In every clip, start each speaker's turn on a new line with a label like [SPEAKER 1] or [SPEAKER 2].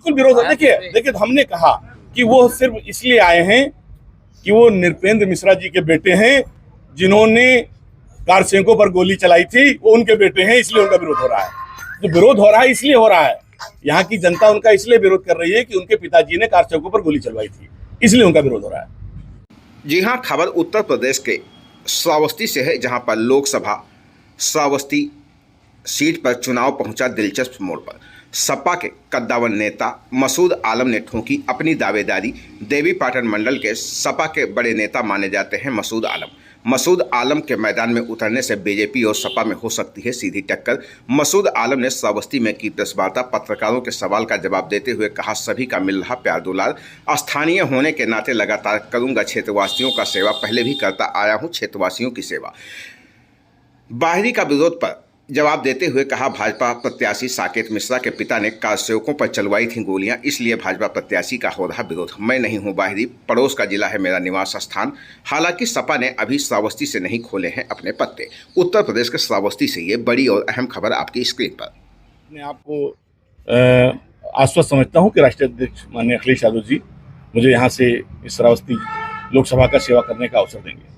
[SPEAKER 1] बिल्कुल विरोध है। देखिए हमने कहा कि वो सिर्फ इसलिए आए हैं कि वो नृपेंद्र मिश्रा जी के बेटे हैं, जिन्होंने कारसेवकों पर गोली चलाई थी, वो उनके बेटे हैं, इसलिए उनका विरोध हो रहा है। जो विरोध हो रहा है इसलिए हो रहा है, यहाँ की जनता उनका इसलिए विरोध कर रही है कि उनके पिताजी ने कारसेवकों पर गोली चलवाई थी, इसलिए उनका विरोध हो रहा है।
[SPEAKER 2] जी हाँ, खबर उत्तर प्रदेश के श्रावस्ती से है, जहां पर लोकसभा श्रावस्ती सीट पर चुनाव पहुंचा दिलचस्प मोड़ पर। सपा के कद्दावर नेता मसूद आलम ने ठोंकी अपनी दावेदारी। देवीपाटन मंडल के सपा के बड़े नेता माने जाते हैं मसूद आलम। मसूद आलम के मैदान में उतरने से बीजेपी और सपा में हो सकती है सीधी टक्कर। मसूद आलम ने श्रावस्ती में की प्रेस वार्ता। पत्रकारों के सवाल का जवाब देते हुए कहा, सभी का मिल रहा प्यार दुलार, स्थानीय होने के नाते लगातार करूंगा क्षेत्रवासियों का सेवा, पहले भी करता आया हूं क्षेत्रवासियों की सेवा। बाहरी का विरोध पर जवाब देते हुए कहा, भाजपा प्रत्याशी साकेत मिश्रा के पिता ने कारसेवकों पर चलवाई थी गोलियां, इसलिए भाजपा प्रत्याशी का हो रहा विरोध। मैं नहीं हूं बाहरी, पड़ोस का जिला है मेरा निवास स्थान। हालांकि सपा ने अभी श्रावस्ती से नहीं खोले हैं अपने पत्ते। उत्तर प्रदेश के श्रावस्ती से ये बड़ी और अहम खबर आपकी स्क्रीन पर।
[SPEAKER 1] मैं आपको आश्वस्त समझता हूं कि राष्ट्रीय अध्यक्ष माननीय अखिलेश यादव जी मुझे यहाँ से इस श्रावस्ती लोकसभा का सेवा करने का अवसर देंगे।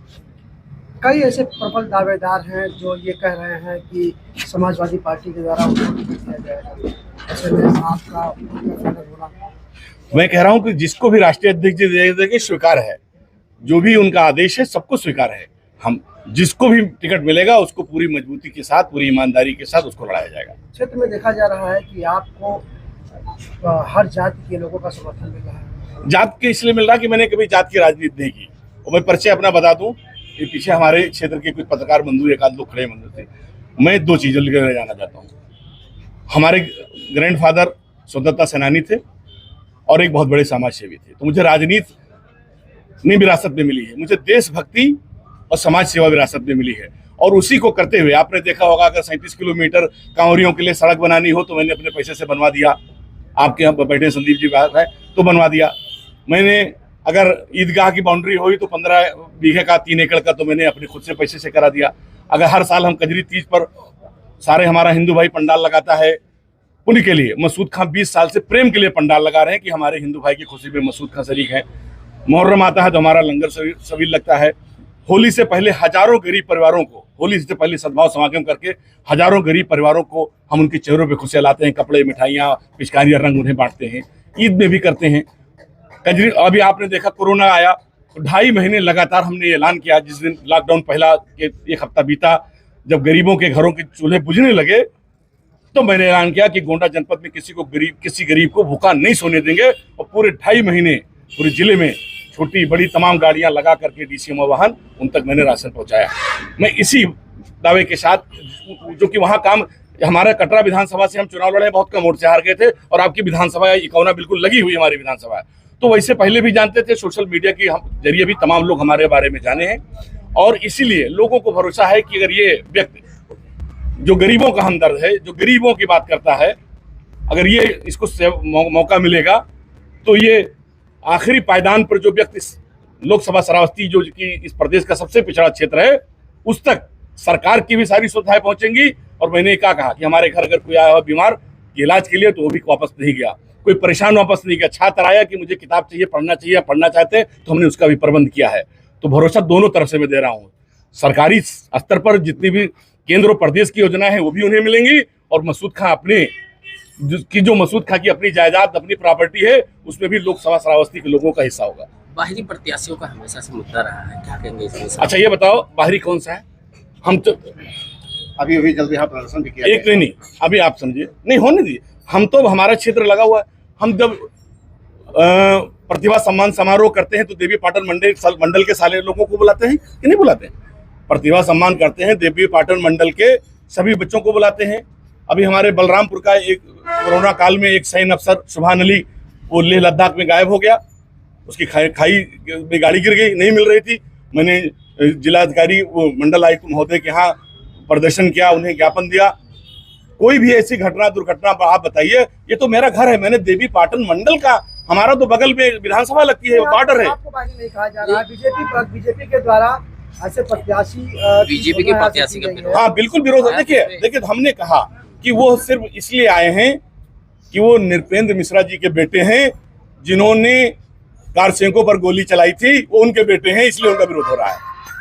[SPEAKER 3] कई ऐसे प्रबल दावेदार हैं जो ये कह रहे हैं कि समाजवादी पार्टी के द्वारा किया जाएगा, ऐसे में आपका बोला।
[SPEAKER 1] मैं कह रहा हूं कि जिसको भी राष्ट्रीय अध्यक्ष जी दे देंगे स्वीकार है, जो भी उनका आदेश है सबको स्वीकार है। हम जिसको भी टिकट मिलेगा उसको पूरी मजबूती के साथ, पूरी ईमानदारी के साथ उसको लड़ाया जाएगा।
[SPEAKER 3] क्षेत्र में देखा जा रहा है कि आपको हर जाति के लोगों का समर्थन मिल रहा है।
[SPEAKER 1] जात के इसलिए मिल रहा कि मैंने कभी जात की राजनीति नहीं की। और मैं परिचय अपना बता दूं, ये पीछे हमारे क्षेत्र के कुछ पत्रकार बंधु एक आध लोग खड़े बंधु थे। मैं दो चीजें लेकर जाना चाहता हूँ। हमारे ग्रैंडफादर स्वतंत्रता सेनानी थे और एक बहुत बड़े समाज सेवी थे, तो मुझे राजनीति विरासत में मिली है, मुझे देशभक्ति और समाज सेवा विरासत में मिली है। और उसी को करते हुए आपने देखा होगा, अगर 37 किलोमीटर कांवरियों के लिए सड़क बनानी हो तो मैंने अपने पैसे से बनवा दिया। आपके यहाँ बैठे संदीप जी बात है तो बनवा दिया। मैंने अगर ईदगाह की बाउंड्री हुई तो 15 बीघे का 3 एकड़ का तो मैंने अपने खुद से पैसे से करा दिया। अगर हर साल हम कजरी तीज पर सारे हमारा हिंदू भाई पंडाल लगाता है पुण्य के लिए, मसूद खां 20 साल से प्रेम के लिए पंडाल लगा रहे हैं कि हमारे हिंदू भाई की खुशी में मसूद खां शरीक है। मुहर्रम आता है तो हमारा लंगर सबील लगता है। होली से पहले हजारों गरीब परिवारों को, होली से पहले सद्भाव समागम करके हजारों गरीब परिवारों को हम उनके चेहरों पे खुशियां लाते हैं, कपड़े, मिठाइयाँ, पिचकारियाँ, रंग उन्हें बांटते हैं। ईद में भी करते हैं। कजरी अभी आपने देखा कोरोना आया तो 2.5 महीने लगातार हमने ऐलान किया। जिस दिन लॉकडाउन पहला एक हफ्ता बीता, जब गरीबों के घरों के चूल्हे बुझने लगे तो मैंने ऐलान किया कि गोंडा जनपद में किसी गरीब को भूखा नहीं सोने देंगे। और पूरे 2.5 महीने पूरे जिले में छोटी बड़ी तमाम गाड़ियां लगा करके डीसीएम वाहन उन तक मैंने राशन पहुंचाया। मैं इसी दावे के साथ, जो कि वहां काम हमारा कटरा विधानसभा से हम चुनाव लड़े, बहुत कम वोट से हार गए थे और आपकी विधानसभा इकौना बिल्कुल लगी हुई हमारी विधानसभा, तो वैसे पहले भी जानते थे, सोशल मीडिया के जरिए भी तमाम लोग हमारे बारे में जाने हैं। और इसीलिए लोगों को भरोसा है कि अगर ये व्यक्ति जो गरीबों का हमदर्द है, जो गरीबों की बात करता है, अगर ये इसको मौका मिलेगा तो ये आखिरी पायदान पर जो व्यक्ति लोकसभा श्रावस्ती जो कि इस प्रदेश का सबसे पिछड़ा क्षेत्र है उस तक सरकार की भी सारी सुविधाएं पहुंचेंगी। और मैंने कहा कि हमारे घर अगर कोई आया हो बीमार इलाज के लिए तो वो भी वापस नहीं गया, कोई परेशान वापस नहीं गया। छात्र आया कि मुझे किताब चाहिए, पढ़ना चाहिए, पढ़ना चाहते हैं तो हमने उसका भी प्रबंध किया है। तो भरोसा दोनों तरफ से मैं दे रहा हूँ। सरकारी स्तर पर जितनी भी केंद्र और प्रदेश की योजना है वो भी उन्हें मिलेंगी और मसूद खां जो मसूद खां की अपनी जायदाद, अपनी प्रॉपर्टी है, उसमें भी लोकसभा श्रावस्ती के लोगों का हिस्सा होगा।
[SPEAKER 4] बाहरी प्रत्याशियों का हमेशा से मुद्दा रहा है, क्या कहेंगे इसमें?
[SPEAKER 1] अच्छा ये बताओ बाहरी कौन सा है? हम तो
[SPEAKER 2] अभी जल्दी यहाँ प्रदर्शन भी किया।
[SPEAKER 1] एक नहीं, अभी आप समझिए, नहीं होने दीजिए। हम तो हमारा क्षेत्र लगा हुआ है। हम जब प्रतिभा सम्मान समारोह करते हैं तो देवीपाटन मंडल के सारे लोगों को बुलाते हैं कि नहीं बुलाते हैं? प्रतिभा सम्मान करते हैं, देवीपाटन मंडल के सभी बच्चों को बुलाते हैं। अभी हमारे बलरामपुर का एक कोरोना काल में एक सैन्य अफसर सुभान अली, वो लेह लद्दाख में गायब हो गया। उसकी खाई में गाड़ी गिर गई, नहीं मिल रही थी। मैंने जिलाधिकारी वो मंडल आयुक्त महोदय के यहाँ प्रदर्शन किया, उन्हें ज्ञापन दिया। कोई भी ऐसी घटना दुर्घटना पर आप बताइए, ये तो मेरा घर है, मैंने देवीपाटन मंडल का, हमारा तो बगल में विधानसभा लगती है, बॉर्डर है।
[SPEAKER 3] आपको बाहरी नहीं कहा जा रहा है, बीजेपी के द्वारा ऐसे प्रत्याशी,
[SPEAKER 4] बीजेपी के प्रत्याशी का
[SPEAKER 1] हाँ बिल्कुल विरोध है। देखिए हमने कहा कि वो सिर्फ इसलिए आए हैं कि वो नृपेंद्र मिश्रा जी के बेटे हैं, जिन्होंने कारसेंको पर गोली चलाई थी, वो उनके बेटे हैं, इसलिए उनका विरोध हो रहा है।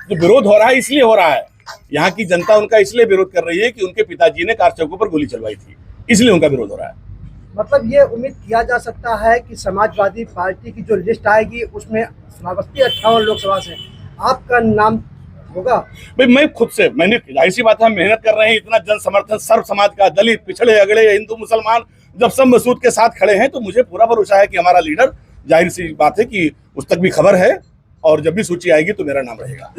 [SPEAKER 1] जो विरोध हो रहा है इसलिए हो रहा है, यहाँ की जनता उनका इसलिए विरोध कर रही है कि उनके पिताजी ने कारसेंको पर गोली चलवाई थी, इसलिए उनका विरोध हो रहा है।
[SPEAKER 3] मतलब ये उम्मीद किया जा सकता है कि समाजवादी पार्टी की जो लिस्ट आएगी उसमें श्रावस्ती 58 लोकसभा से आपका नाम होगा।
[SPEAKER 1] भाई मैं खुद से, मैंने जाहिर सी बात है, हम मेहनत कर रहे हैं, इतना जन समर्थन सर्व समाज का, दलित, पिछड़े अगड़े, हिंदू मुसलमान जब सब मसूद के साथ खड़े हैं, तो मुझे पूरा भरोसा है कि हमारा लीडर, जाहिर सी बात है कि उस तक भी खबर है, और जब भी सूची आएगी तो मेरा नाम रहेगा।